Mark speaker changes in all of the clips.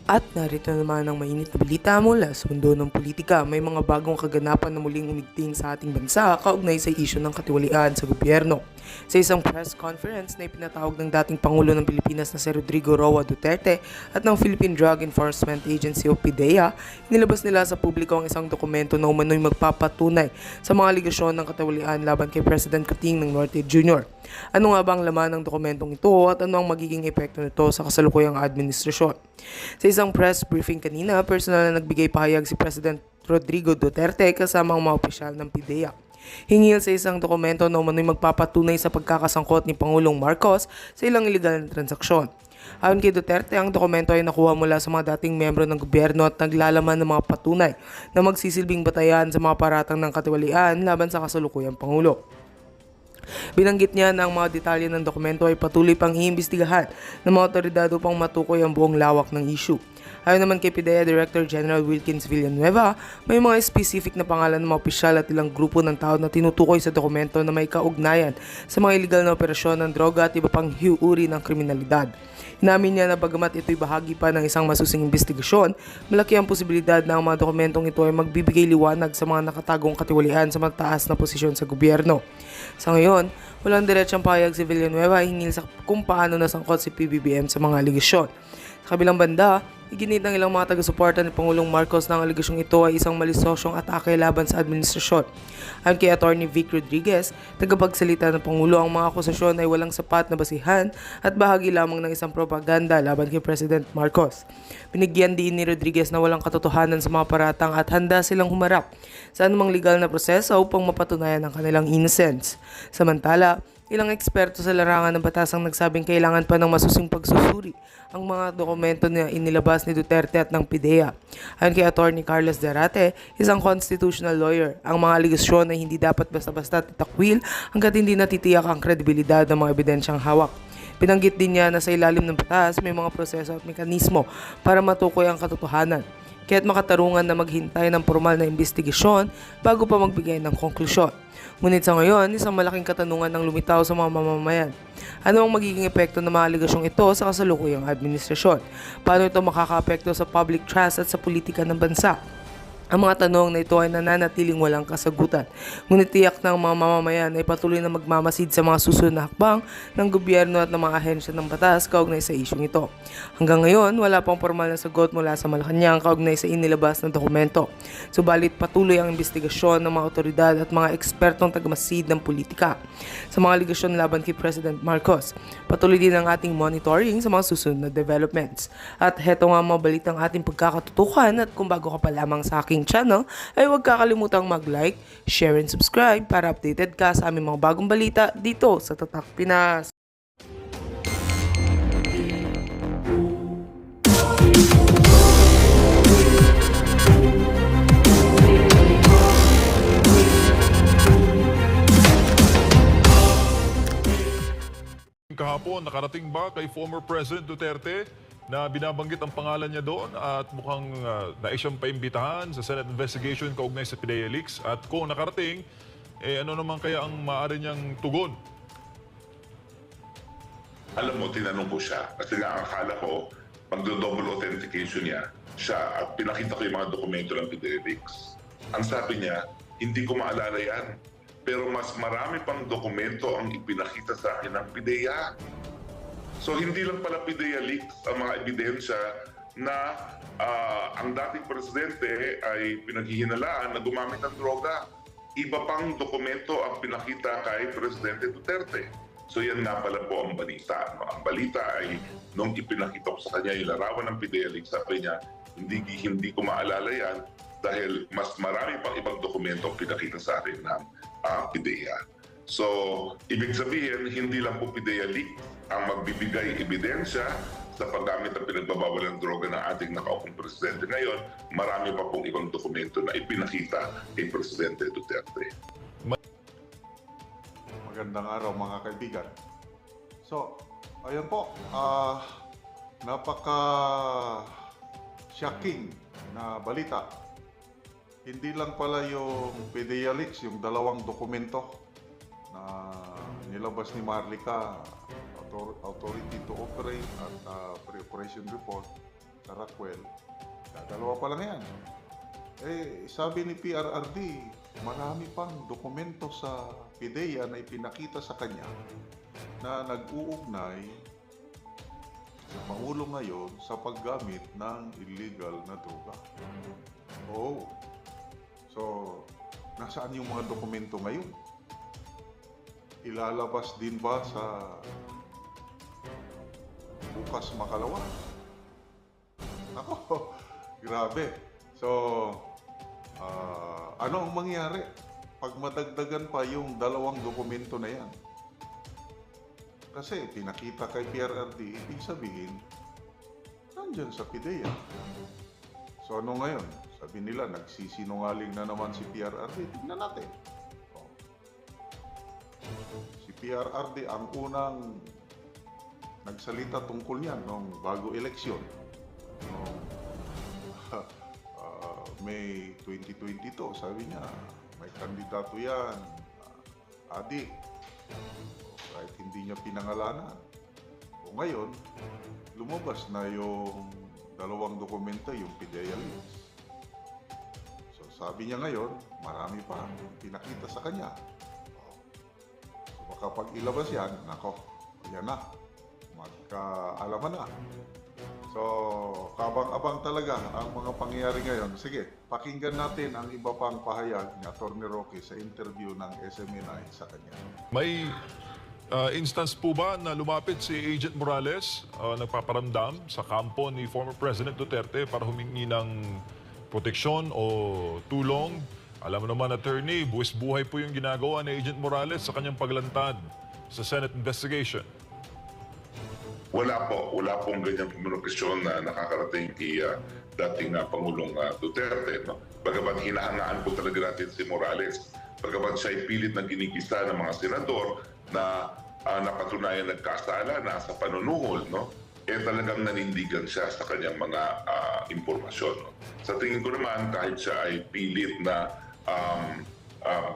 Speaker 1: At narito naman ang mainit na balita mula sa mundo ng politika. May mga bagong kaganapan na muling umigting sa ating bansa kaugnay sa isyu ng katiwalian sa gobyerno. Sa isang press conference na ipinatawag ng dating Pangulo ng Pilipinas na si Rodrigo Roa Duterte at ng Philippine Drug Enforcement Agency o PDEA, inilabas nila sa publiko ang isang dokumento na umano'y magpapatunay sa mga aligasyon ng katiwalian laban kay President Kuting ng Norte Jr. Ano nga ba ang laman ng dokumentong ito at ano ang magiging epekto nito sa kasalukuyang administrasyon? Sa isang press briefing kanina, personal na nagbigay pahayag si President Rodrigo Duterte kasama ang mga opisyal ng PDEA. Hingil sa isang dokumento na umano'y magpapatunay sa pagkakasangkot ni Pangulong Marcos sa ilang iligal na transaksyon. Ayon kay Duterte, ang dokumento ay nakuha mula sa mga dating miyembro ng gobyerno at naglalaman ng mga patunay na magsisilbing batayan sa mga paratang ng katiwalian laban sa kasalukuyang Pangulo. Binanggit niya na ang mga detalye ng dokumento ay patuloy pang iimbestigahan ng mga otoridad upang matukoy ang buong lawak ng issue. Ayon naman kay PDEA Director General Wilkins Villanueva, may mga specific na pangalan ng mga opisyal at ilang grupo ng tao na tinutukoy sa dokumento na may kaugnayan sa mga iligal na operasyon ng droga at iba pang hiuri ng kriminalidad. Inamin niya na bagamat ito'y bahagi pa ng isang masusing investigasyon, malaki ang posibilidad na ang mga dokumentong ito ay magbibigay liwanag sa mga nakatagong katiwalian sa mataas na posisyon sa gobyerno. Sa ngayon, walang diretsang pahayag si Villanueva hinggil sa kung paano nasangkot si PBBM sa mga aligasyon. Sa kabilang banda, iginit ng ilang mga taga-suporta ni Pangulong Marcos na ang aligasyong ito ay isang malisosyong atake laban sa administrasyon. Ayon kay Atty. Vic Rodriguez, tagapagsalita ng Pangulo, ang mga akusasyon ay walang sapat na basihan at bahagi lamang ng isang propaganda laban kay President Marcos. Binigyan din ni Rodriguez na walang katotohanan sa mga paratang at handa silang humarap sa anumang legal na proseso upang mapatunayan ang kanilang innocence. Samantala, ilang eksperto sa larangan ng batas ang nagsabing kailangan pa ng masusing pagsusuri ang mga dokumento na inilabas ni Duterte at ng PDEA. Ayon kay Atty. Carlos Zarate, isang constitutional lawyer, ang mga aligasyon ay hindi dapat basta-basta titakwil hanggat hindi natitiyak ang kredibilidad ng mga ebidensyang hawak. Binanggit din niya na sa ilalim ng batas may mga proseso at mekanismo para matukoy ang katotohanan, kaya't makatarungan na maghintay ng formal na investigasyon bago pa magbigay ng konklusyon. Ngunit sa ngayon, isang malaking katanungan ang lumitaw sa mga mamamayan. Ano ang magiging epekto ng mga aligasyong ito sa kasalukuyang administrasyon? Paano ito makakaapekto sa public trust at sa politika ng bansa? Ang mga tanong na ito ay nananatiling walang kasagutan. Ngunit tiyak ng mga mamamayan ay patuloy na magmamasid sa mga susunod na hakbang ng gobyerno at ng mga ahensya ng batas kaugnay sa isyong ito. Hanggang ngayon, wala pang formal na sagot mula sa Malacanang kaugnay sa inilabas na dokumento. Subalit patuloy ang investigasyon ng mga otoridad at mga ekspertong tagamasid ng politika sa mga aligasyon laban kay President Marcos. Patuloy din ang ating monitoring sa mga susunod na developments. At heto nga mga balitang ating pagkakatutukan, at kung bago ka pa lamang sa aking channel, ay huwag kakalimutang mag-like, share and subscribe para updated ka sa aming mga bagong balita dito sa Tatak Pinas.
Speaker 2: Kahapon, nakarating ba kay former President Duterte na binabanggit ang pangalan niya doon at mukhang nais siyang paimbitahan sa Senate investigation kaugnay sa PDEA leaks? At kung nakarating, ano naman kaya ang maaari niyang tugon?
Speaker 3: Alam mo, tinanong ko siya kasi nga akala ko magdo-double authentication niya siya at pinakita ko yung mga dokumento ng PDEA leaks. Ang sabi niya, hindi ko maalala yan. Pero mas marami pang dokumento ang ipinakita sa akin ng PDEA. So hindi lang pala PDEA leaks ang mga ebidensya na ang dating presidente ay pinaghihinalaan na gumamit ng droga. Iba pang dokumento ang pinakita kay Presidente Duterte. So yan nga pala po ang balita. Ang balita ay nung ipinakita ko sa kanya yung larawan ng PDEA leaks, sabi niya, hindi ko maalala yan dahil mas marami pang ibang dokumento ang pinakita sa akin ng PDEA. So, ibig sabihin, hindi lang po PDEA leak ang magbibigay ebidensya sa paggamit ng pinagbabawal ng droga ng ating nakaupong presidente. Ngayon, marami pa pong ibang dokumento na ipinakita kay Presidente Duterte.
Speaker 4: Magandang araw mga kaibigan. So, ayan po, napaka-shocking na balita. Hindi lang pala yung PDEA leaks, yung dalawang dokumento na nilabas ni Marlica, Authority to Operate at Pre-Operation Report, Caracuel, dalawa pa lang yan. Eh, sabi ni PRRD, marami pang dokumento sa PIDEA na ipinakita sa kanya na nag-uugnay sa Pangulo ngayon sa paggamit ng illegal na droga. Oh, so nasaan yung mga dokumento ngayon? Ilalabas din ba sa bukas makalawa? Ako, grabe. So, ano ang mangyari pag madagdagan pa yung dalawang dokumento na yan? Kasi pinakita kay PRRD, ibig sabihin, nandyan sa PIDEA. So ano ngayon? Sabi nila, nagsisinungaling na naman si PRRD. Tignan natin. Oh. Si PRRD ang unang nagsalita tungkol yan nung bago eleksyon. Noong May 2022, sabi niya, may kandidato yan, adik. Kahit hindi niya pinangalanan. O ngayon, lumabas na yung dalawang dokumento, yung PIDEA leaks. So sabi niya ngayon, marami pa pinakita sa kanya. So baka pag ilabas yan, nako, yan na, magkaalaman na. So, kabang-abang talaga ang mga pangyayari ngayon. Sige, pakinggan natin ang iba pang pahayag ni Atty. Roque sa interview ng SMNI sa kanya.
Speaker 2: May instance po ba na lumapit si Agent Morales, nagpaparamdam sa kampo ni former President Duterte para humingi ng proteksyon o tulong? Alam mo naman, attorney, buwis-buhay po yung ginagawa ni Agent Morales sa kanyang paglantad sa Senate investigation.
Speaker 3: Wala pong ganyang komunikasyon na nakakarating kay dating Pangulong Duterte. No? Bagamat hinahangaan po talaga natin si Morales, bagamat siya ay pilit na ginikisa ng mga senador na napatunayan nagkasala na sa panunuhol, no? Eh talagang nanindigan siya sa kanyang mga impormasyon. No? Sa tingin ko naman, kahit siya ay pilit na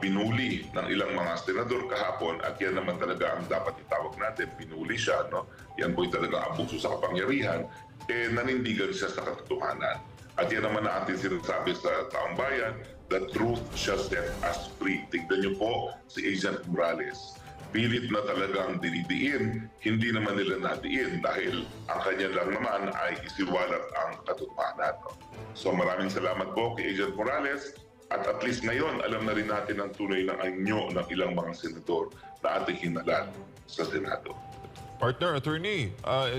Speaker 3: pinuli ng ilang mga senador kahapon, at yan naman talaga ang dapat itawag natin, pinuli siya, no? Yan po'y talagang abuso sa kapangyarihan, eh nanindigan siya sa katotohanan. At yan naman na ating sinasabi sa taong bayan, the truth shall set us free. Tignan niyo po si Agent Morales. Pilit na talagang dinidiin, hindi naman nila nadiin dahil ang kanya lang naman ay isiwalat ang katotohanan. No? So maraming salamat po kay Agent Morales. At least ngayon, alam na rin natin ang tunay na anyo ng ilang mga senador na ating hinalan sa Senado.
Speaker 2: Partner, attorney,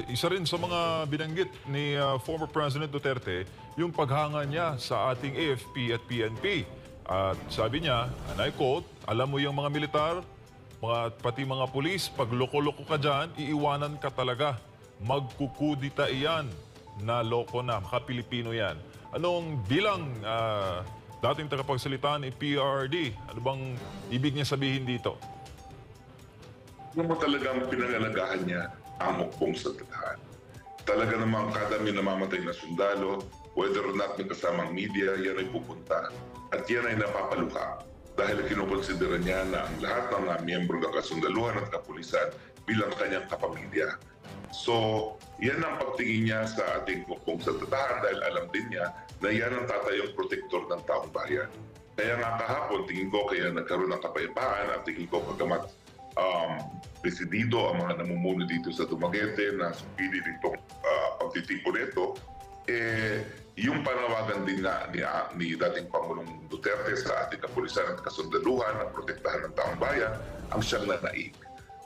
Speaker 2: isa rin sa mga binanggit ni former President Duterte yung paghanga niya sa ating AFP at PNP. At sabi niya, and I quote, alam mo yung mga militar, pati mga pulis, pag loko-loko ka dyan, iiwanan ka talaga. Magkukudita iyan na loko na, maka-Pilipino yan. Anong bilang dating tagapagsalita ni PRRD, ano bang ibig niya sabihin dito?
Speaker 3: Ano mo talagang pinangalagahan niya ang hukbong sandahan. Talaga namang kada may namamatay na sundalo, whether or not may kasamang media, yan ay pupunta. At yan ay napapaluha dahil kinukonsidera niya na ang lahat ng miyembro ng kasundaluhan at kapulisan bilang kanyang kapamilya. So, yan ang pagtingin niya sa ating hukbong sandahan dahil alam din niya na yan ang tatayong protektor ng taong bayan. Kaya nga kahapon, tingin ko kaya nagkaroon ng kapayapaan at tingin ko pagkamat presidido ang mga namumuno dito sa Dumaguete na supili nitong pagtitipo nito, yung panawagan din nga ni dating Pangulong Duterte sa ating kapulisan at kasundaluhan na protektahan ng taong bayan ang siyang nanaig.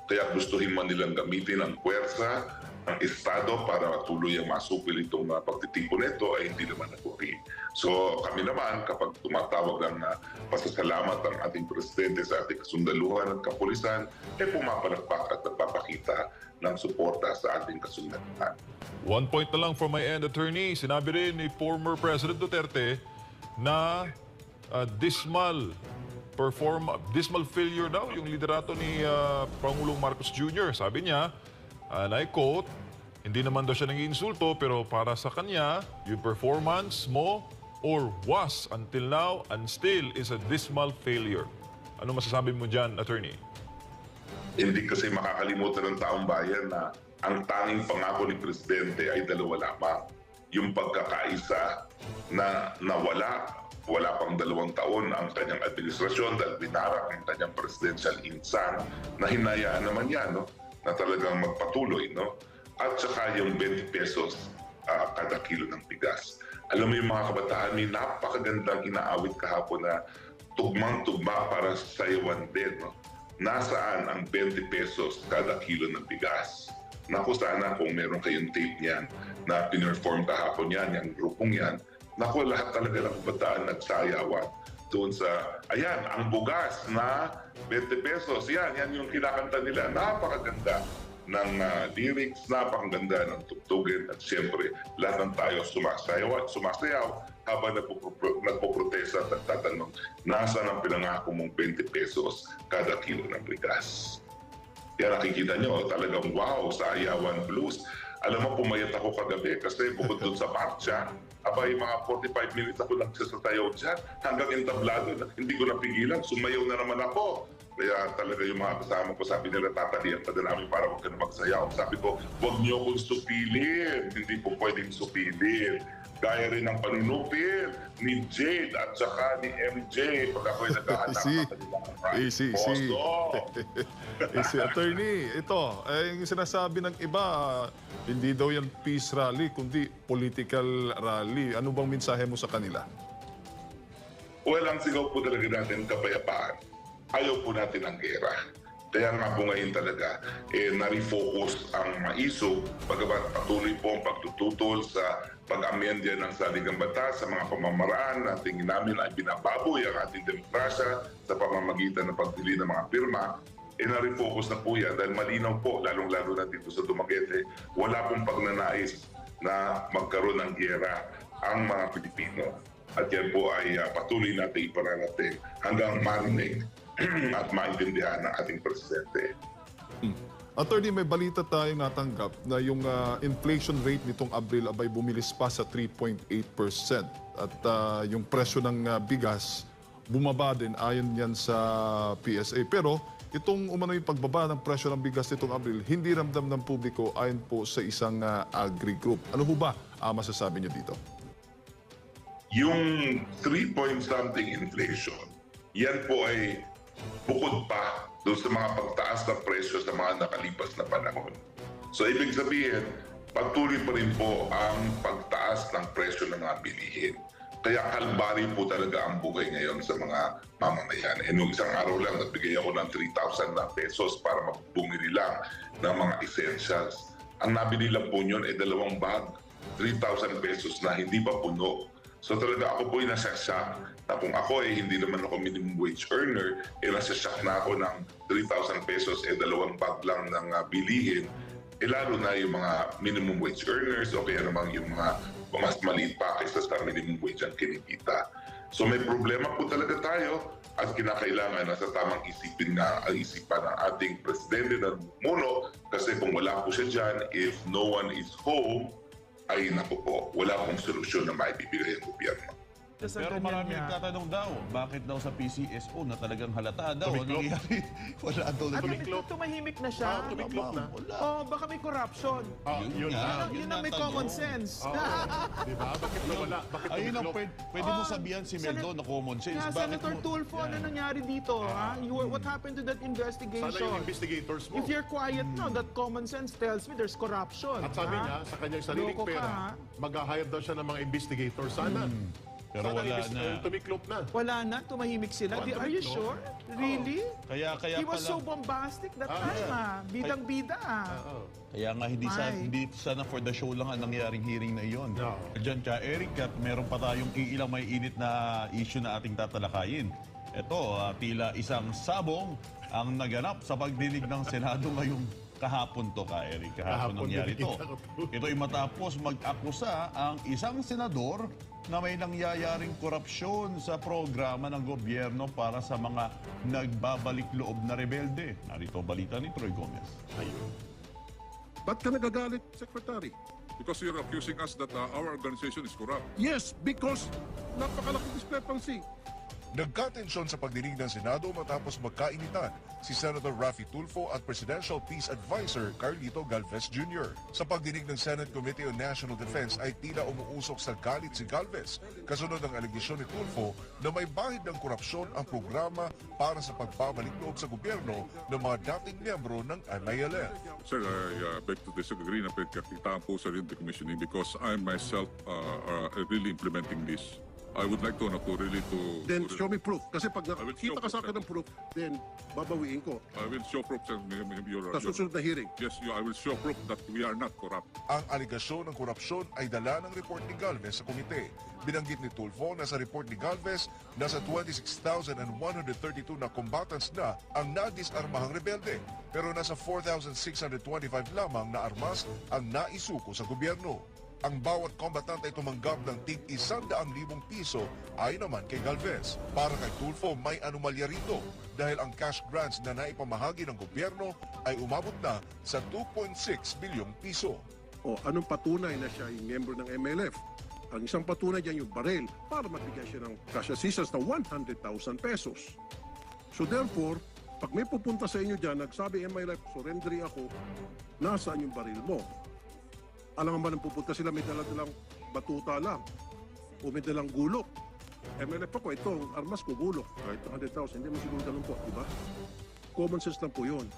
Speaker 3: Kaya gustuhin man nilang gamitin ang puwersa ng Estado para tuloy ang masupil itong pagtitipo nito ay hindi naman naguri. So kami naman kapag tumatawag ng pasasalamat ang ating presidente sa ating kasundaluhan at kapulisan, pumapalakpak at nagpapakita ng suporta sa ating kasundaluhan.
Speaker 2: One point na lang from my end, attorney. Sinabi rin ni former President Duterte na dismal failure daw yung liderato ni Pangulong Marcos Jr. Sabi niya, and I quote, hindi naman daw siya nag-iinsulto pero para sa kanya, yung performance mo or was until now and still is a dismal failure. Ano masasabi mo dyan, attorney?
Speaker 3: Hindi kasi makakalimutan ng taong bayan na ang tanging pangako ni Presidente ay dalawa lamang. yung pagkakaisa na nawala. Wala pang 2 taon ang kanyang administrasyon dahil binarak ang kanyang presidential insan na hinayaan naman yan, no? Na talagang magpatuloy. No? At saka yung 20 pesos kada kilo ng bigas. Alam mo yung mga kabataan, may napakagandang inaawit kahapon na tugmang-tugma para sa sayawan din. No? Nasaan ang 20 pesos kada kilo ng bigas? Naku, sana kung meron kayong tape niyan na pinerform kahapon yan, yung grupong yan, naku, lahat talaga ng kabataan nagsayawan doon sa, ayan, ang bugas na 20 pesos. Yan yung kinakanta nila. Napakaganda ng lyrics, napakaganda ng tugtugin at siyempre, lahat ng tayo sumasayaw habang nagpoprotesta at nagtatanong, nasaan ang pinangako mong 20 pesos kada kilo ng bigas? Kaya nakikita nyo, talagang wow, sa Ayawan Blues. Alam mo, pumayat ako kagabi kasi bukod doon sa marcha, abay, mga 45 minutes ako nagsasayaw dyan. Hanggang entablado, hindi ko napigilan, sumayaw na naman ako. Kaya talaga yung mga kasama ko, sabi nila, tatalian ka na namin para huwag ka na magsayaw. Sabi ko, huwag niyo akong supilin. Hindi po pwedeng supilin. Gaya rin ng panunupil ni Jade at saka ni MJ pag ako'y naghahanap ng kanilang
Speaker 5: Easy. Attorney, ito, yung sinasabi ng iba, hindi daw yan peace rally, kundi political rally. Ano bang mensahe mo sa kanila?
Speaker 3: Well, ang sigaw po talaga natin kapayapaan. Ayaw po natin ang gera. Kaya nga po ngayon talaga, na-refocus ang MAISO, pagkabat patuloy po ang pagtututol sa pag-amendya ng saligang batas sa mga pamamaraan na tingin namin ay binababoy ang ating demokrasya sa pamamagitan ng pagpili ng mga pirma. Na-refocus na po yan dahil malinaw po, lalong-lalo na dito sa Dumaguete, wala pong pagnanais na magkaroon ng gera ang mga Pilipino. At yan po ay patuloy natin ipararating hanggang marinig at maintindihan ng ating presidente.
Speaker 5: Attorney, may balita tayong natanggap na yung inflation rate nitong Abril abay bumilis pa sa 3.8%. At yung presyo ng bigas bumaba din ayon yan sa PSA. Pero itong umano yung pagbaba ng presyo ng bigas nitong Abril, hindi ramdam ng publiko ayon po sa isang agri-group. Ano ho ba masasabi niyo dito?
Speaker 3: Yung 3-point-something inflation, yan po ay bukod pa doon sa mga pagtaas ng presyo sa mga nakalipas na panahon. So ibig sabihin, patuloy pa rin po ang pagtaas ng presyo ng mga bilihin. Kaya kalbari po talaga ang buhay ngayon sa mga mamamayan. Nung isang araw lang, nagbigay ako ng 3,000 na pesos para bumili lang ng mga essentials. Ang nabili lang po yun ay 2 bag, 3,000 pesos na hindi pa puno. So talaga ako po'y nasa-shock na kung ako hindi naman ako minimum wage earner, nasa-shock na ako ng 3,000 pesos 2 bag lang ng bilihin. Lalo na yung mga minimum wage earners o kaya naman yung mga mas maliit pa kaysa sa minimum wage ang kinikita. So may problema po talaga tayo at kinakailangan na sa tamang isipin nga ang isipan ng ating presidente na muno kasi kung wala po siya dyan, if no one is home, ay naku po, wala pong solusyon na maibibigay ang gobyerno.
Speaker 6: Pero marami nagtatanong daw, bakit daw sa PCSO na talagang halata daw ang nangyayari? Wala daw na
Speaker 7: Tumahimik na siya.
Speaker 6: tumiklop na.
Speaker 7: Oh, baka may corruption.
Speaker 6: Yun
Speaker 7: Yun ang may common sense.
Speaker 2: Diba? Bakit nawala? Bakit
Speaker 6: Ayun ang
Speaker 2: tumiklop?
Speaker 6: pwede mo sabihan si Meldo na common sense.
Speaker 7: Yeah,
Speaker 6: Bakit
Speaker 7: Senator
Speaker 6: mo-
Speaker 7: Tulfo, ano nangyari dito? Ha? What happened to that
Speaker 2: Sana yung
Speaker 7: investigation?
Speaker 2: investigators mo.
Speaker 7: If you're quiet now, that common sense tells me there's corruption.
Speaker 2: At sabi
Speaker 7: ha?
Speaker 2: niya, sa kanyang sariling
Speaker 7: Loko ka,
Speaker 2: pera,
Speaker 7: ha?
Speaker 2: mag-hire daw siya ng mga investigators. Sana.
Speaker 6: Pero
Speaker 2: Sana
Speaker 6: wala na.
Speaker 2: tumiklop na.
Speaker 7: Wala na, tumahimik sila. Are you sure? Really?
Speaker 6: Kaya
Speaker 7: He was so
Speaker 6: pala,
Speaker 7: bombastic that time, Bidang-bida,
Speaker 6: kaya nga hindi sana for the show lang ang nangyaring hearing na iyon.
Speaker 2: No.
Speaker 6: Diyan ka, Eric, at meron pa tayong ilang may init na issue na ating tatalakayin. Ito, tila isang sabong ang naganap sa pagdinig ng Senado ngayong kahapon to ka, Eric. Kahapon nangyari to. Ito ay matapos mag-akusa ang isang senador na may nangyayaring korupsyon sa programa ng gobyerno para sa mga nagbabalik loob na rebelde. Narito balita ni Troy Gomez.
Speaker 8: Ba't ka nagagalit, Secretary? Because you're accusing us that our organization is corrupt. Yes, because napakalaking discrepancy.
Speaker 9: Nagkatensyon sa pagdinig ng Senado matapos magkainitan si Senator Raffy Tulfo at Presidential Peace Advisor Carlito Galvez Jr. Sa pagdinig ng Senate Committee on National Defense ay tila umuusok sa galit si Galvez kasunod ang alegasyon ni Tulfo na may bahid ng korupsyon ang programa para sa pagbabalik loob sa gobyerno ng mga dating miyembro ng MILF.
Speaker 8: Sir, I beg to disagree na pinagkakitaan po sa decommissioning because I myself really implementing this. I would like to really to...
Speaker 10: Then show me proof. Kasi pag
Speaker 8: I will show
Speaker 10: nakita ka sa akin ng proof, then babawiin ko.
Speaker 8: I will show proof, sir.
Speaker 10: Sa susunod na hearing.
Speaker 8: Yes, I will show proof that we are not corrupt.
Speaker 9: Ang aligasyon ng korupsyon ay dala ng report ni Galvez sa komite. Binanggit ni Tulfo na sa report ni Galvez, nasa 26,132 na combatants na ang nadisarmahang rebelde. Pero nasa 4,625 lamang na armas ang naisuko sa gobyerno. Ang bawat combatant ay tumanggap ng tig 100,000 piso ay naman kay Galvez. Para kay Tulfo may anomalya rito dahil ang cash grants na naipamahagi ng gobyerno ay umabot na sa 2.6 bilyong piso.
Speaker 10: O anong patunay na siya ay member ng MLF? Ang isang patunay dyan yung barel para magbigay siya ng cash assistance na 100,000 pesos. So therefore, pag may pupunta sa inyo dyan, nagsabi MLF, surrendering ako, nasaan yung baril mo? Alam naman ang pupunta sila, may dala-dalang batuta lang o may dalang gulok. MLF ako, ito, ang armas ko, gulok. Kahit 100,000, hindi mo siguro ganun po, di ba? Common sense lang po yun.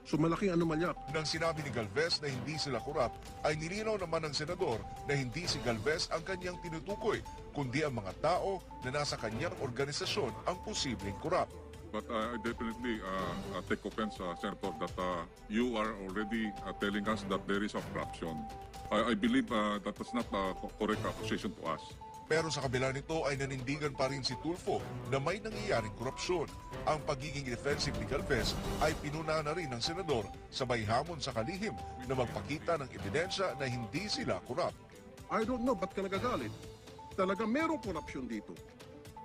Speaker 10: So malaking anomalya.
Speaker 9: Nang sinabi ni Galvez na hindi sila korap, ay nilinaw naman ng senador na hindi si Galvez ang kanyang tinutukoy, kundi ang mga tao na nasa kanyang organisasyon ang posibleng korap.
Speaker 8: But I definitely take offense, Senator, that you are already telling us that there is a corruption. I believe that is not a correct accusation to us.
Speaker 9: Pero sa kabila nito ay nanindigan pa rin si Tulfo na may nangyayaring korupsyon. Ang pagiging defensive ni Galvez ay pinuna na rin ng senador sabay hamon sa kalihim na magpakita ng ebidensya na hindi sila korap.
Speaker 10: I don't know, ba't ka nagagalit? Talaga merong corruption dito.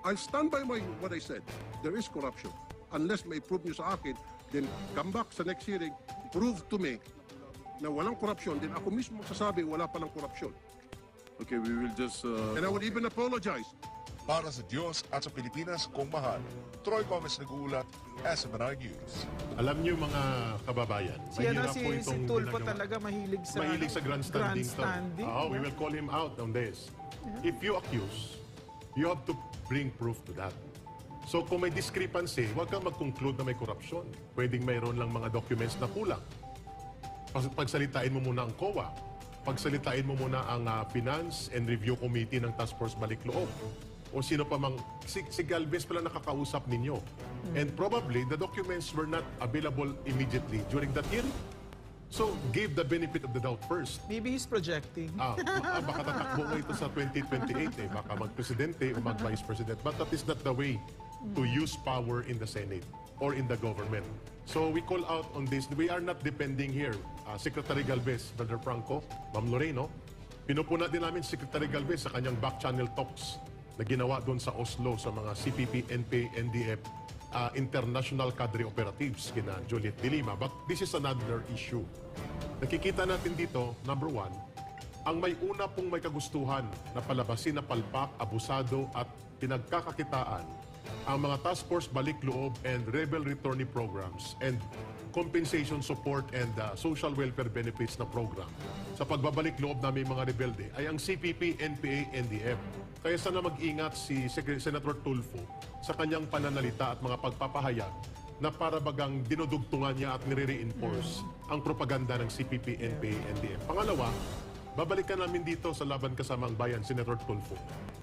Speaker 10: I'll stand by what I said. There is corruption. Unless may prove nyo sa akin, then come back sa next hearing, prove to me na walang korupsyon, then ako mismo magsasabi wala palang korupsyon.
Speaker 8: Okay, we will just...
Speaker 10: And I would even apologize.
Speaker 9: Para sa Diyos at sa Pilipinas kung mahal, Troy Gomez nag-uulat, SMNI News.
Speaker 11: Alam niyo mga kababayan,
Speaker 7: Siya na
Speaker 11: mahirap po
Speaker 7: si
Speaker 11: itong
Speaker 7: Tulfo
Speaker 11: ginagawa.
Speaker 7: talaga mahilig sa,
Speaker 11: Mahilig sa grandstanding.
Speaker 7: grandstanding.
Speaker 11: We will call him out on this. If you accuse, you have to bring proof to that. So kung may discrepancy, huwag kang mag-conclude na may korupsyon. Pwedeng mayroon lang mga documents na kulang. Pagsalitain mo muna ang COA. Pagsalitain mo muna ang Finance and Review Committee ng Task Force Balik Loob. O sino pa mang, si Galvez pala nakakausap ninyo. And probably, the documents were not available immediately during that hearing. So, give the benefit of the doubt first.
Speaker 7: Maybe he's projecting.
Speaker 11: Baka tatakbo mo ito sa 2028 eh. Baka mag-presidente o mag-vice president. But that is not the way to use power in the Senate or in the government. So we call out on this. We are not depending here. Secretary Galvez, Brother Franco, Ma'am Loreno, pinupuna din namin Secretary Galvez sa kanyang back channel talks na ginawa doon sa Oslo sa mga CPP, NP, NDF, international cadre operatives kina Juliet de Lima. But this is another issue. Nakikita natin dito, number one, ang may una pong may kagustuhan na palabasin na palpak, abusado at pinagkakakitaan ang mga task force balik loob and rebel returnee programs and compensation support and social welfare benefits na program sa pagbabalik loob namin mga rebelde ay ang CPP, NPA, NDF. Kaya sana mag-ingat si Senator Tulfo sa kanyang pananalita at mga pagpapahayag na para bagang dinudugtungan niya at nire-reinforce ang propaganda ng CPP, NPA, NDF. Pangalawa, babalikan namin dito sa Laban Kasamang Bayan, Senator Tulfo.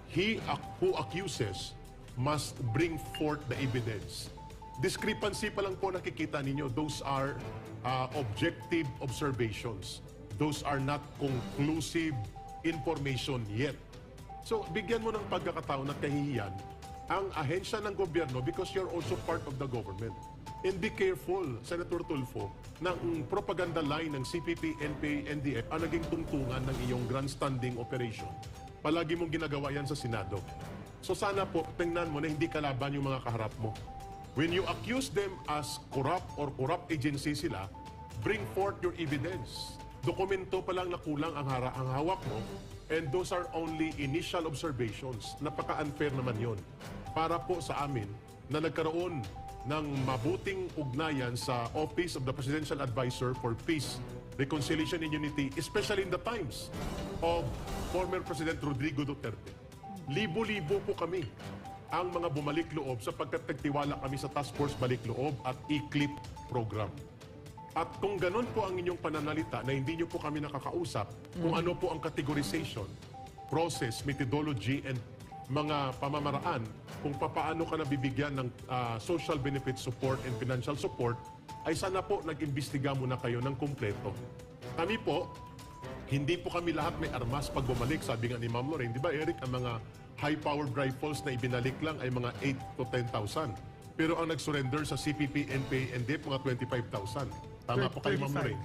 Speaker 11: He who accuses must bring forth the evidence. Discrepancy pa lang po nakikita ninyo. Those are objective observations. Those are not conclusive information yet. So, bigyan mo ng pagkakataon at kahihiyan ang ahensya ng gobyerno because you're also part of the government. And be careful, Senator Tulfo, na ang propaganda line ng CPP, NPA, NDF ang naging tungtungan ng iyong grandstanding operation. Palagi mong ginagawa yan sa Senado. So sana po, tingnan mo na hindi kalaban yung mga kaharap mo. When you accuse them as corrupt or corrupt agency sila, bring forth your evidence. Dokumento pa lang na kulang ang hawak mo, and those are only initial observations. Napaka-unfair naman yun. para po sa amin na nagkaroon ng mabuting ugnayan sa Office of the Presidential Advisor for Peace, Reconciliation and Unity, especially in the times of former President Rodrigo Duterte. Libo-libo po kami ang mga bumalik loob sapagkat nagtiwala kami sa Task Force Balik Loob at ECLIP program. At kung ganun po ang inyong pananalita na hindi nyo po kami nakakausap kung ano po ang categorization, process, methodology, and mga pamamaraan kung paano ka nabibigyan ng social benefit support and financial support, ay sana po nag-imbestiga muna kayo ng kumpleto. Kami po, hindi po kami lahat may armas pag bumalik, sabi nga ni Ma'am Lorraine. Di ba, Eric, ang mga high-powered rifles na ibinalik lang ay mga 8 to 10,000. Pero ang nag-surrender sa CPP, NPA, NDF, mga 25,000. Tama po kayo, Ma'am Lorraine?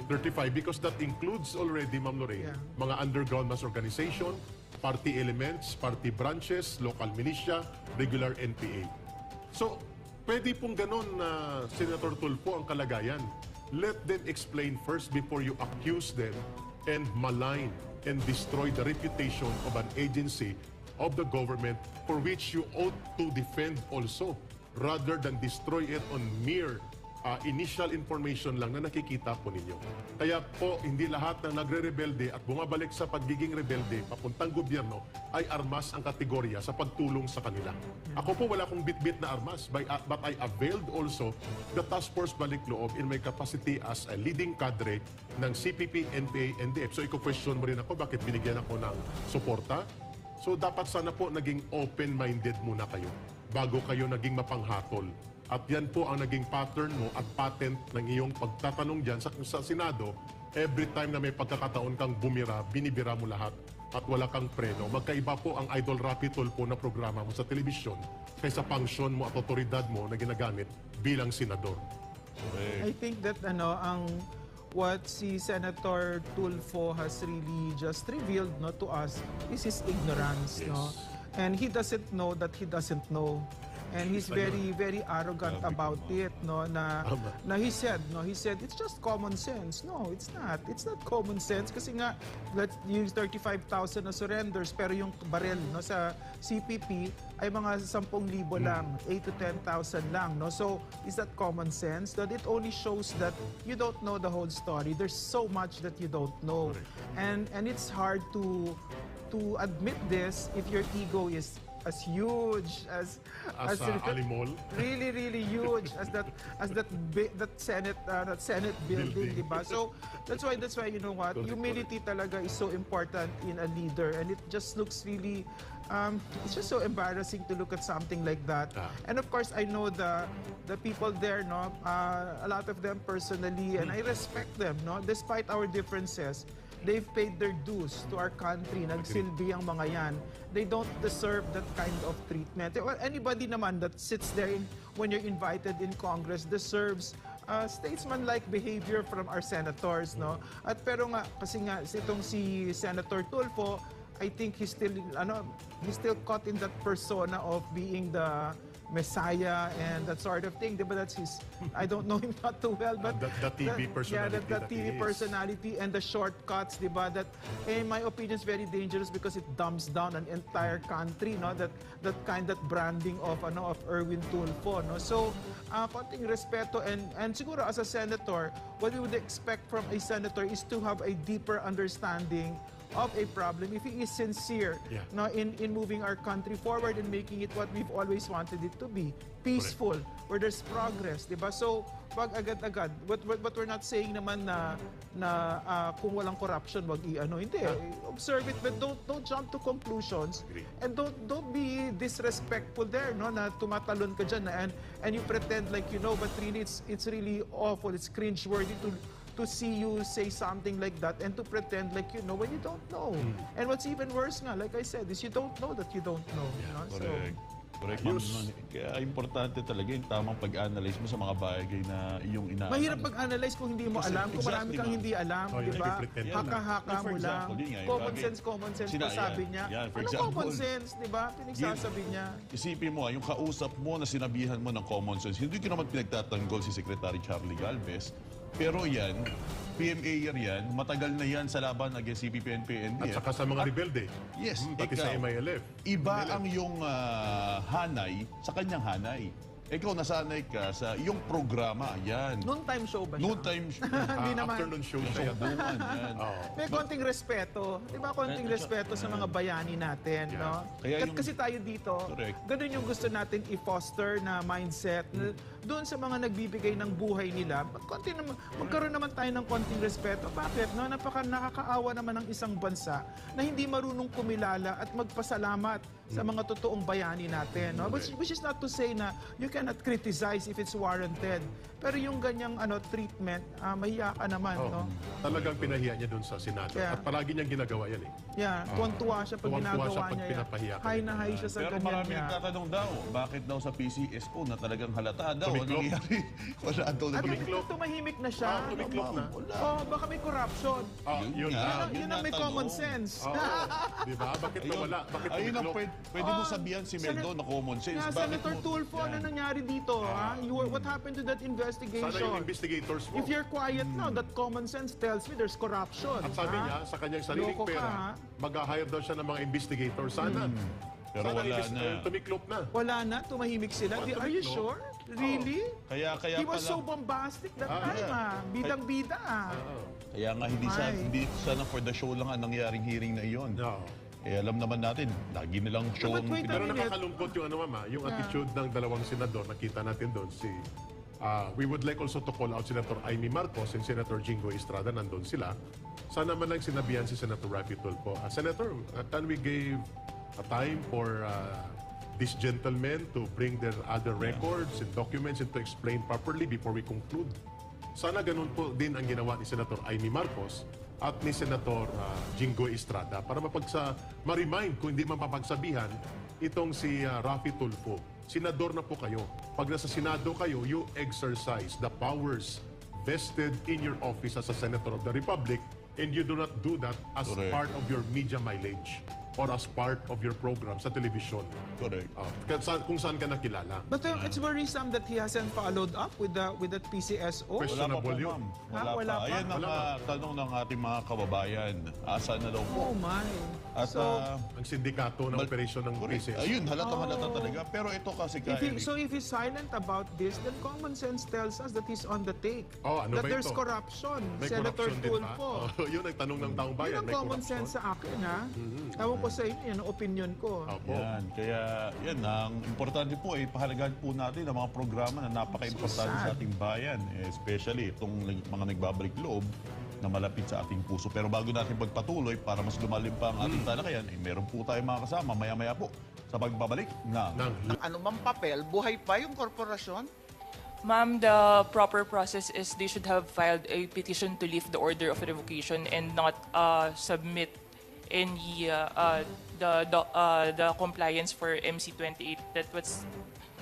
Speaker 11: 35 because that includes already, Ma'am Lorraine, mga underground mass organization, party elements, party branches, local militia, regular NPA. So, pwede pong ganun na Senator Tulfo ang kalagayan. Let them explain first before you accuse them and malign and destroy the reputation of an agency of the government for which you ought to defend also, rather than destroy it on mere initial information lang na nakikita po ninyo. Kaya po, hindi lahat ng nagre-rebelde at bumabalik sa pagiging rebelde papuntang gobyerno ay armas ang kategorya sa pagtulong sa kanila. Ako po wala akong bit-bit na armas, but I availed also the Task Force Balik Loob in my capacity as a leading cadre ng CPP, NPA, NDF. So, iko-question mo rin ako bakit binigyan ako ng suporta. So, dapat sana po naging open-minded muna kayo bago kayo naging mapanghatol. At yan po ang naging pattern mo at patent ng iyong pagtatanong dyan sa Senado. Every time na may pagkakataon kang bumira, binibira mo lahat at wala kang preno. Magkaiba po ang Idol Rapi Tulfo na programa mo sa telebisyon kaysa pangsyon mo at otoridad mo na ginagamit bilang senador.
Speaker 7: I think that what si Senator Tulfo has really just revealed to us is his ignorance. No? And he doesn't know that he doesn't know. And he's very, very arrogant about it. No, na he said it's just common sense. No, it's not. It's not common sense kasi nga let's use 35,000 na surrenders pero yung barrel sa CPP ay mga 10,000 lang, 8 to 10,000 lang. No, so is that common sense? That it only shows that you don't know the whole story. There's so much that you don't know, and it's hard to admit this if your ego is as huge as
Speaker 11: Alimol.
Speaker 7: really huge as that Senate building, diba? So that's why you know what, humility talaga is so important in a leader, and it just looks really it's just so embarrassing to look at something like that. And of course I know the people there, no, a lot of them personally, and I respect them, no, despite our differences. They've paid their dues to our country. Nagsilbi ang mga yan. They don't deserve that kind of treatment. Well, anybody naman that sits there when you're invited in Congress deserves statesman-like behavior from our senators, no? At pero nga, kasi nga, itong si Senator Tulfo, I think he's still caught in that persona of being the Messiah and that sort of thing. Diba, that's his, I don't know him not too well, but
Speaker 11: the TV personality.
Speaker 7: that TV personality and the shortcuts, diba, that in my opinion is very dangerous because it dumps down an entire country, no, that branding of Erwin Tulfo, no. So konting respeto, and siguro as a senator, what we would expect from a senator is to have a deeper understanding of a problem if he is sincere in moving our country forward and making it what we've always wanted it to be, peaceful, where there's progress, diba? So wag agad-agad, but we're not saying naman na kung walang corruption wag hindi, observe it, but don't jump to conclusions. And don't be disrespectful there, no, na tumatalon ka dyan and you pretend like you know, but really it's really awful, it's cringe-worthy to see you say something like that and to pretend like you know when you don't know. And what's even worse nga, like I said, is you don't know that you don't know.
Speaker 6: Correct. Kaya importante talaga yung tamang pag-analyze mo sa mga bagay na iyong inaalam.
Speaker 7: Mahirap pag-analyze kung hindi mo alam, kung marami kang hindi alam, di ba? Haka-haka mo lang. Common sense pa sabi niya. Ano common sense, di ba? Pinagsasabi niya.
Speaker 6: Isipin mo, yung kausap mo na sinabihan mo ng common sense, hindi ko naman pinagtatanggol si Secretary Charlie Galvez, pero yan, PMA yan, matagal na yan sa laban against CPP and PNP.
Speaker 11: At saka sa mga rebelde.
Speaker 6: Yes,
Speaker 11: Pati sa
Speaker 6: ikaw.
Speaker 11: MILF.
Speaker 6: Iba ang yung hanay sa kanyang hanay. Ikaw nasanay ka sa iyong programa, yan.
Speaker 7: Noon time show ba siya?
Speaker 6: Noon time,
Speaker 7: Hindi naman.
Speaker 11: Afternoon show siya.
Speaker 6: sumbungan, yan.
Speaker 7: May konting respeto. Di ba konting respeto sa mga bayani natin, no?
Speaker 6: Kaya yung-
Speaker 7: Kasi tayo dito,
Speaker 6: Correct.
Speaker 7: ganun yung gusto natin i-foster na mindset. Doon sa mga nagbibigay ng buhay nila, magkaroon naman tayo ng konting respeto. Bakit? No? Nakakaawa naman ng isang bansa na hindi marunong kumilala at magpasalamat sa mga totoong bayani natin. No? Which is not to say na you cannot criticize if it's warranted. Pero yung ganyang treatment, mahiya ka naman. No?
Speaker 11: Talagang pinahiya niya doon sa Senado.
Speaker 7: Kaya-
Speaker 11: At palagi niyang ginagawa yan eh.
Speaker 7: Yeah, tuwan-tuwa siya pag
Speaker 11: Tuwang-tuwa
Speaker 7: ginagawa
Speaker 11: siya pag
Speaker 7: niya yan.
Speaker 11: pinapahiya ka.
Speaker 7: High na high siya sa
Speaker 6: Pero
Speaker 7: ganyan
Speaker 6: marami
Speaker 7: niya.
Speaker 6: nagtatanong daw, bakit daw sa PCSO na talagang halata daw?
Speaker 11: Tumiklop.
Speaker 6: Nangyayari? Wala daw
Speaker 7: At
Speaker 6: tumiklop.
Speaker 7: tumahimik na siya.
Speaker 11: Tumiklop na.
Speaker 7: Oh, baka may corruption.
Speaker 11: Yun
Speaker 6: nga.
Speaker 11: na.
Speaker 7: Yun ang may
Speaker 6: natanong.
Speaker 7: common sense.
Speaker 11: Di ba? Bakit nawala? Bakit
Speaker 6: Ayun ang
Speaker 11: tumiklop?
Speaker 6: pwede mo sabihan si Meldo na common sense.
Speaker 7: Yeah,
Speaker 6: Bakit
Speaker 7: Senator
Speaker 6: mo-
Speaker 7: Tulfo, ano nangyari dito? What happened to that
Speaker 11: Sana yung
Speaker 7: investigation?
Speaker 11: investigators mo.
Speaker 7: If you're quiet now, that common sense tells me there's corruption.
Speaker 11: At sabi
Speaker 7: ha?
Speaker 11: niya, sa kanyang sariling
Speaker 7: Loko ka,
Speaker 11: pera,
Speaker 7: ha?
Speaker 11: mag-hire daw siya ng mga investigator. Sana.
Speaker 6: Pero
Speaker 11: Sana
Speaker 6: wala na.
Speaker 11: tumiklop na.
Speaker 7: Wala na, tumahimik sila.
Speaker 11: Wala,
Speaker 7: Are you
Speaker 11: no?
Speaker 7: sure? Really?
Speaker 6: Kaya
Speaker 7: He was
Speaker 6: pala-
Speaker 7: so bombastic that time, Bidang-bida,
Speaker 6: Kaya nga hindi sana for the show lang ang nangyaring hearing na iyon.
Speaker 11: No.
Speaker 6: Eh alam naman natin, lagi nilang show
Speaker 7: But
Speaker 6: ang
Speaker 7: wait a
Speaker 11: Pero
Speaker 7: minute.
Speaker 11: nakakalungkot yung yung attitude ng dalawang senador. Nakita natin doon we would like also to call out Senator Amy Marcos and Senator Jingo Estrada, nandun sila. Sana man lang sinabihan si Senator Raffy Tulfo, Senator, can we give a time for these gentlemen to bring their other records and documents and to explain properly before we conclude? Sana ganun po din ang ginawa ni Senator Amy Marcos at ni Senator Jingo Estrada para ma-remind kung hindi mapapagsabihan itong si Raffy Tulfo. Senador na po kayo. Pag nasa Senado kayo, you exercise the powers vested in your office as a Senator of the Republic, and you do not do that as
Speaker 6: Correct.
Speaker 11: part of your media mileage or as part of your program sa television.
Speaker 6: Correct.
Speaker 11: Kung saan ka nakilala.
Speaker 7: But it's worrisome that he hasn't followed up with that PCSO.
Speaker 6: Wala pa po,
Speaker 11: Questionable yun.
Speaker 6: ma'am.
Speaker 7: Wala pa?
Speaker 6: Ayan ang tanong ng ating mga kababayan. Asa na daw po?
Speaker 7: Oh my.
Speaker 6: At
Speaker 7: So,
Speaker 11: Ang sindikato ng operasyon ng
Speaker 6: correct.
Speaker 11: PCS.
Speaker 6: Ayun, halata talaga. Pero ito kasi
Speaker 7: if he's silent about this, then common sense tells us that he's on the take.
Speaker 11: Oh, ano
Speaker 7: that
Speaker 11: ba
Speaker 7: there's
Speaker 11: ito?
Speaker 7: corruption.
Speaker 11: May
Speaker 7: Senator
Speaker 11: corruption din ba?
Speaker 7: Tulfo.
Speaker 11: Yun ang tanong ng taong
Speaker 7: Yun
Speaker 11: bayan.
Speaker 7: ang
Speaker 11: May
Speaker 7: common
Speaker 11: corruption?
Speaker 7: sense sa akin, ha? Ewan ko sa inyo, yan ang opinion ko.
Speaker 11: Opo.
Speaker 6: Yan, kaya yan, ang importante po ay pahalagahan po natin ang mga programa na napaka-importante
Speaker 7: So sad.
Speaker 6: sa ating bayan, especially itong mga nagbabalik loob na malapit sa ating puso. Pero bago natin pagpatuloy, para mas lumalim pa ang ating talakayan, meron po tayong mga kasama maya-maya po sa pagbabalik na
Speaker 11: Ng
Speaker 12: Anumang papel, buhay pa yung korporasyon?
Speaker 13: Ma'am, the proper process is they should have filed a petition to lift the order of revocation and not submit any the compliance for MC28 that was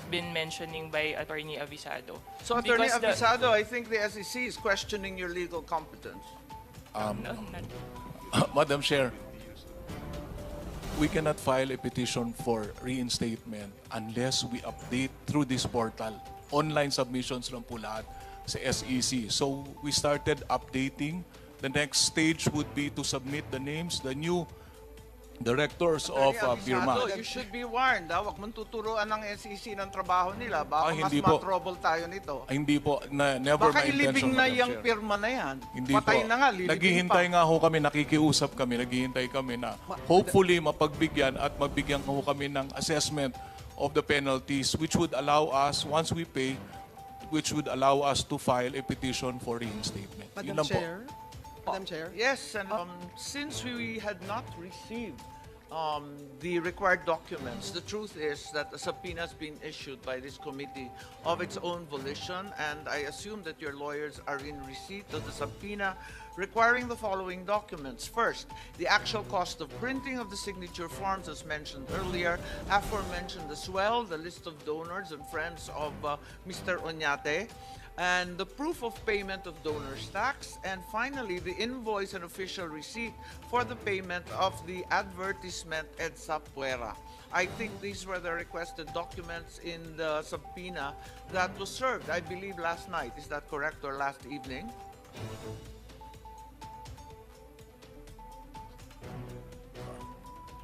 Speaker 13: been mentioning by Attorney Avisado.
Speaker 12: So, Attorney
Speaker 13: Because the-
Speaker 12: Avisado, I think the SEC is questioning your legal competence.
Speaker 13: No, not-
Speaker 14: Madam Chair, we cannot file a petition for reinstatement unless we update through this portal. Online submissions lang po lahat sa SEC. So we started updating. The next stage would be to submit the names, the new directors of
Speaker 12: Attorney
Speaker 14: PIRMA.
Speaker 12: Avisado, you should be warned. Huwag mong tuturuan ng SEC ng trabaho nila. Baka mas
Speaker 14: hindi po.
Speaker 12: ma-trouble tayo nito.
Speaker 14: Hindi po, never
Speaker 12: Baka
Speaker 14: my intention,
Speaker 12: ilibing na
Speaker 14: Madam
Speaker 12: yung
Speaker 14: Chair.
Speaker 12: pirma na yan.
Speaker 14: Hindi
Speaker 12: Patay
Speaker 14: po.
Speaker 12: na nga, lilibing
Speaker 14: Naghihintay
Speaker 12: pa.
Speaker 14: nga ho kami, nakikiusap kami, naghihintay kami na hopefully mapagbigyan at magbigyan ho kami ng assessment of the penalties which would allow us, once we pay, which would allow us to file a petition for reinstatement. Yun lang po.
Speaker 12: Madam Chair? Yes, and since we had not received the required documents, the truth is that a subpoena has been issued by this committee of its own volition, and I assume that your lawyers are in receipt of the subpoena requiring the following documents. First, the actual cost of printing of the signature forms as mentioned earlier, aforementioned as well, the list of donors and friends of Mr. Oñate, and the proof of payment of donor's tax, and finally, the invoice and official receipt for the payment of the advertisement EDSA Puera. I think these were the requested documents in the subpoena that was served, I believe, last night. Is that correct, or last evening?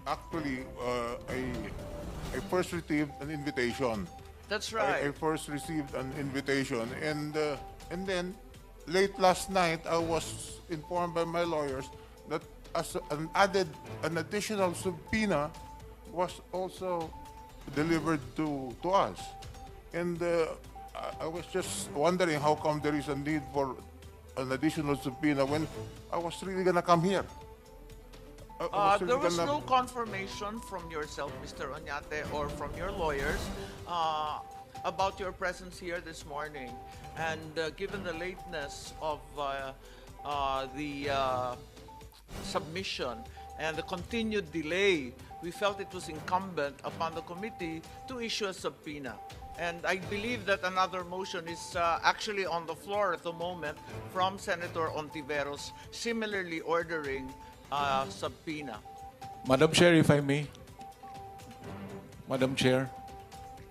Speaker 4: Actually, I first received an invitation.
Speaker 12: That's
Speaker 4: I
Speaker 12: right.
Speaker 4: first received an invitation, and then late last night I was informed by my lawyers that as an additional subpoena was also delivered to us, and I was just wondering how come there is a need for an additional subpoena when I was really gonna come here.
Speaker 12: There was no confirmation from yourself, Mr. Oñate, or from your lawyers about your presence here this morning. And given the lateness of the submission and the continued delay, we felt it was incumbent upon the committee to issue a subpoena. And I believe that another motion is actually on the floor at the moment from Senator Ontiveros, similarly ordering subpoena.
Speaker 14: Madam Chair, if I may. Madam Chair.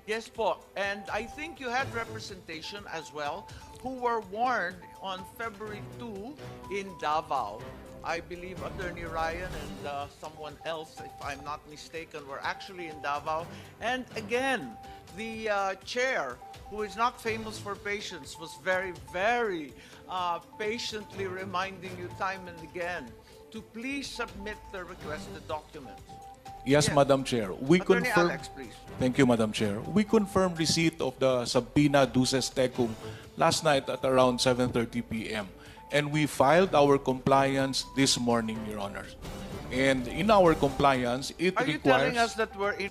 Speaker 12: Yes po, and I think you had representation as well who were warned on February 2 in Davao. I believe Attorney Ryan and someone else, if I'm not mistaken, were actually in Davao. And again, the chair, who is not famous for patience, was very, very patiently reminding you time and again to please submit the requested documents.
Speaker 14: Yes, Madam Chair. We
Speaker 12: Attorney
Speaker 14: confirm.
Speaker 12: Alex, please.
Speaker 14: Thank you, Madam Chair. We confirmed receipt of the subpoena duces tecum last night at around 7:30 p.m. And we filed our compliance this morning, Your Honors. And in our compliance, it
Speaker 12: Are you
Speaker 14: requires...
Speaker 12: telling us that we're in